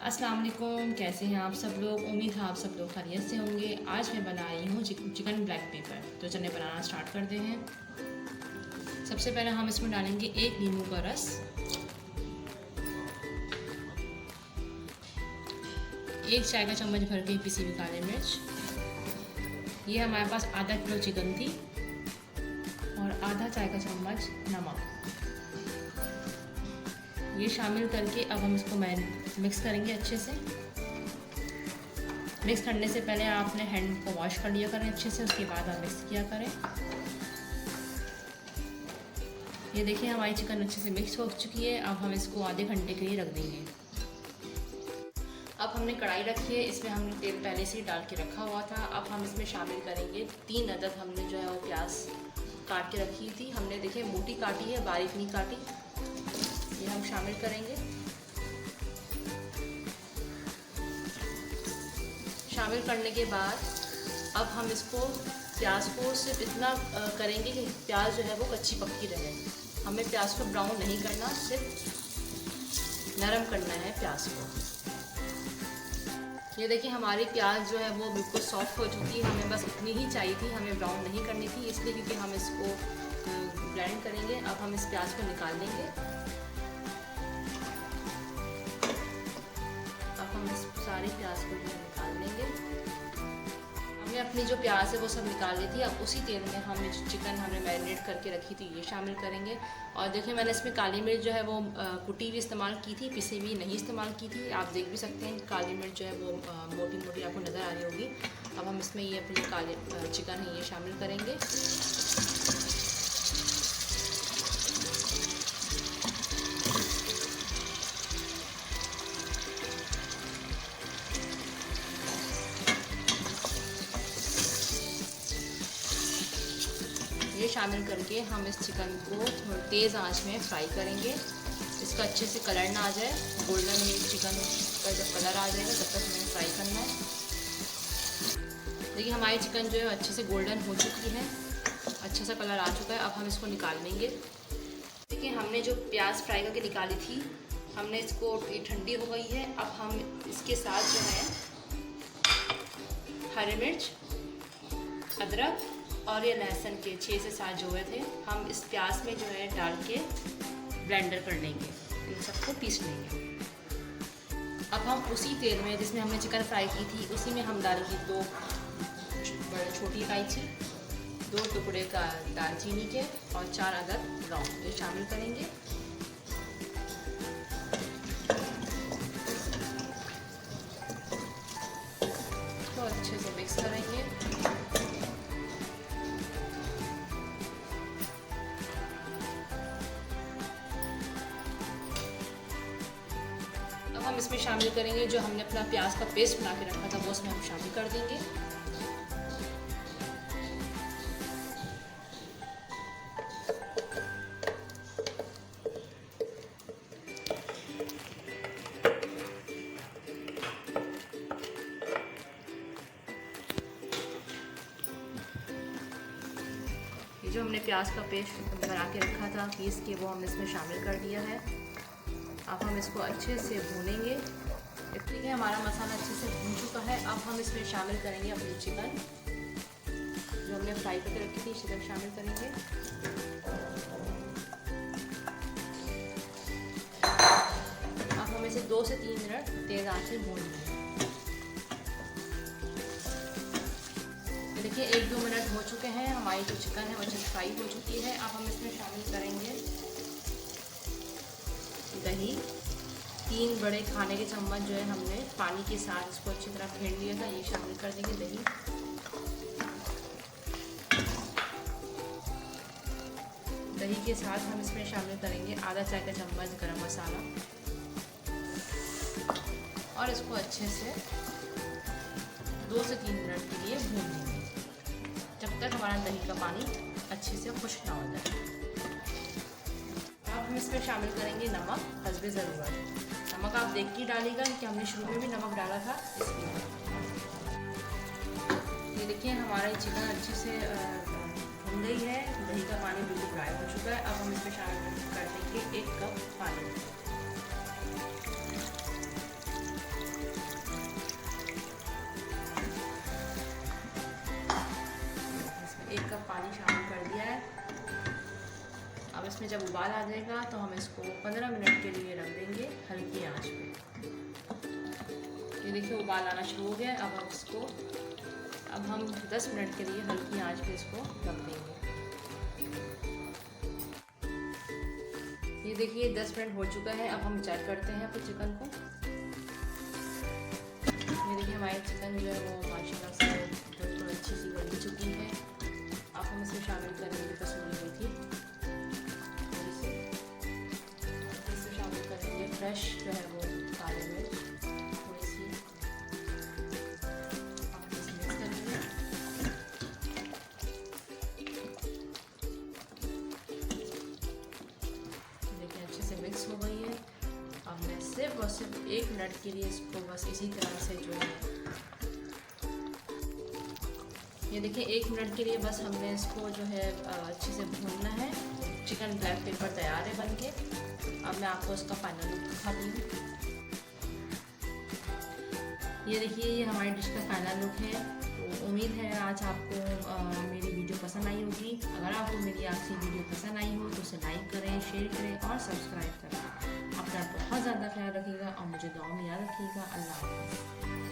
अस्सलाम वालेकुम, कैसे हैं आप सब लोग। उम्मीद है आप सब लोग खैरियत से होंगे। आज मैं बना रही हूँ चिकन ब्लैक पेपर। तो चलिए बनाना स्टार्ट करते हैं। सबसे पहले हम इसमें डालेंगे 1 नींबू का रस, 1 चाय का चम्मच भर के पिसी हुई काली मिर्च। ये हमारे पास आधा किलो चिकन थी और आधा चाय का चम्मच नमक। ये शामिल करके अब हम इसको मिक्स करेंगे अच्छे से। मिक्स करने से पहले आपने हैंड को वॉश कर लिया करें अच्छे से, उसके बाद आप मिक्स किया करें। ये देखिए हमारी चिकन अच्छे से मिक्स हो चुकी है। अब हम इसको आधे घंटे के लिए रख देंगे। अब हमने कढ़ाई रखी है, इसमें हमने तेल पहले से ही डाल के रखा हुआ था। अब हम इसमें शामिल करेंगे 3 अदद हमने जो है वो प्याज काट के रखी थी। हमने देखिए मोटी काटी है, बारीक नहीं काटी। ये हम शामिल करेंगे। शामिल करने के बाद अब हम इसको प्याज को सिर्फ इतना करेंगे कि प्याज जो है वो कच्ची पक्की रहे। हमें प्याज को ब्राउन नहीं करना, सिर्फ नरम करना है प्याज को। ये देखिए हमारी प्याज जो है वो बिल्कुल सॉफ्ट हो चुकी है। हमें बस इतनी ही चाहिए थी, हमें ब्राउन नहीं करनी थी, इसलिए क्योंकि हम इसको ब्लेंड करेंगे। अब हम इस प्याज को निकाल लेंगे। अब हम इस सारे प्याज को निकाल लेंगे। हमने अपनी जो प्याज है वो सब निकाल ली थी। अब उसी तेल में हम जो चिकन हमने मैरिनेट करके रखी थी ये शामिल करेंगे। और देखिए मैंने इसमें काली मिर्च जो है वो कुटी हुई इस्तेमाल की थी, पिसी हुई नहीं इस्तेमाल की थी। आप देख भी सकते हैं काली मिर्च जो है वो मोटी मोटी आपको नज़र आ रही होगी। अब हम इसमें ये अपनी काले चिकन है ये शामिल करेंगे। ये शामिल करके हम इस चिकन को थोड़ी तेज़ आंच में फ्राई करेंगे। इसका अच्छे से कलर ना आ जाए, गोल्डन चिकन का जब कलर आ जाएगा तब तक हमें फ्राई करना है। देखिए हमारी चिकन जो है अच्छे से गोल्डन हो चुकी है, अच्छा सा कलर आ चुका है। अब हम इसको निकाल लेंगे। देखिए हमने जो प्याज फ्राई करके निकाली थी, हमने इसको ठंडी हो गई है। अब हम इसके साथ जो है हरी मिर्च, अदरक और ये लहसुन के 6 से 7 जोड़े थे, हम इस प्याज में जो है डाल के ब्लेंडर कर लेंगे। इन सबको पीस लेंगे। अब हम उसी तेल में जिसमें हमने चिकन फ्राई की थी उसी में हम डालेंगे 2 छोटी इलायची, 2 टुकड़े का दालचीनी के और 4 अदद लौंग ये शामिल करेंगे। तो अच्छे से मिक्स करेंगे। हम इसमें शामिल करेंगे जो हमने अपना प्याज का पेस्ट बना के रखा था, वो इसमें हम शामिल कर देंगे। ये जो हमने प्याज का पेस्ट बना के रखा था पीस के, वो हमने इसमें शामिल कर दिया है। अब हम इसको अच्छे से भूनेंगे। ठीक है, हमारा मसाला अच्छे से भून चुका है। अब हम इसमें शामिल करेंगे अपनी चिकन जो हमने फ्राई करके रखी थी, चिकन शामिल करेंगे। अब हम इसे 2 से 3 मिनट तेज़ आंच से भून लेंगे। देखिए 1-2 मिनट हो चुके हैं, हमारी जो चिकन है वो अच्छे से फ्राई हो चुकी है। अब हम इसमें शामिल करेंगे दही। 3 बड़े खाने के चम्मच जो है हमने पानी के साथ इसको अच्छी तरह फेंट लिया था, ये शामिल कर देंगे दही। दही के साथ हम इसमें शामिल करेंगे आधा चाय का चम्मच गरम मसाला और इसको अच्छे से 2 से 3 मिनट के लिए भून लेंगे जब तक हमारा दही का पानी अच्छे से खुश्क ना हो जाए। अब हम इसमें शामिल करेंगे नमक हस्बे ज़रूरत। नमक आप देख के डालिएगा कि हमने शुरू में भी नमक डाला था इसलिए। ये देखिए हमारा चिकन अच्छे से भुन गई है, दही का पानी बिल्कुल गायब हो चुका है। अब हम इसमें शामिल कर देंगे 1 कप पानी। इसमें जब उबाल आ जाएगा तो हम इसको 15 मिनट के लिए रख देंगे हल्की आंच पे। ये देखिए उबाल आना शुरू हो गया। अब हम 10 मिनट के लिए हल्की आंच पे इसको रख देंगे। ये देखिए 10 मिनट हो चुका है। अब हम चेक करते हैं अपने चिकन को। ये देखिए हमारी चिकन जो है वो माशाल्लाह से बिल्कुल अच्छी सी गल चुकी है। अब हम इसमें शामिल करेंगे कसूरी मेथी, इसमें शामिल करेंगे फ्रेश जो है वो काली मिर्च थोड़ी सी। आप इसे मिक्स करेंगे। देखिए अच्छे से मिक्स हो गई है। अब मैं सिर्फ और सिर्फ 1 मिनट के लिए इसको बस इसी तरह से जो है, ये देखिए 1 मिनट के लिए बस हमने इसको जो है अच्छे से भूनना है। चिकन ब्लैक पेपर तैयार है बनके। अब मैं आपको इसका फाइनल लुक दिखाती हूँ। ये देखिए ये हमारी डिश का फाइनल लुक है। तो उम्मीद है आज आपको मेरी वीडियो पसंद आई होगी। अगर आपको मेरी आज की वीडियो पसंद आई हो तो उसे लाइक करें, शेयर करें और सब्सक्राइब करें। अपना बहुत ज़्यादा ख्याल रखिएगा और मुझे दुआ में याद रखिएगा। अल्लाह हाफ़िज़।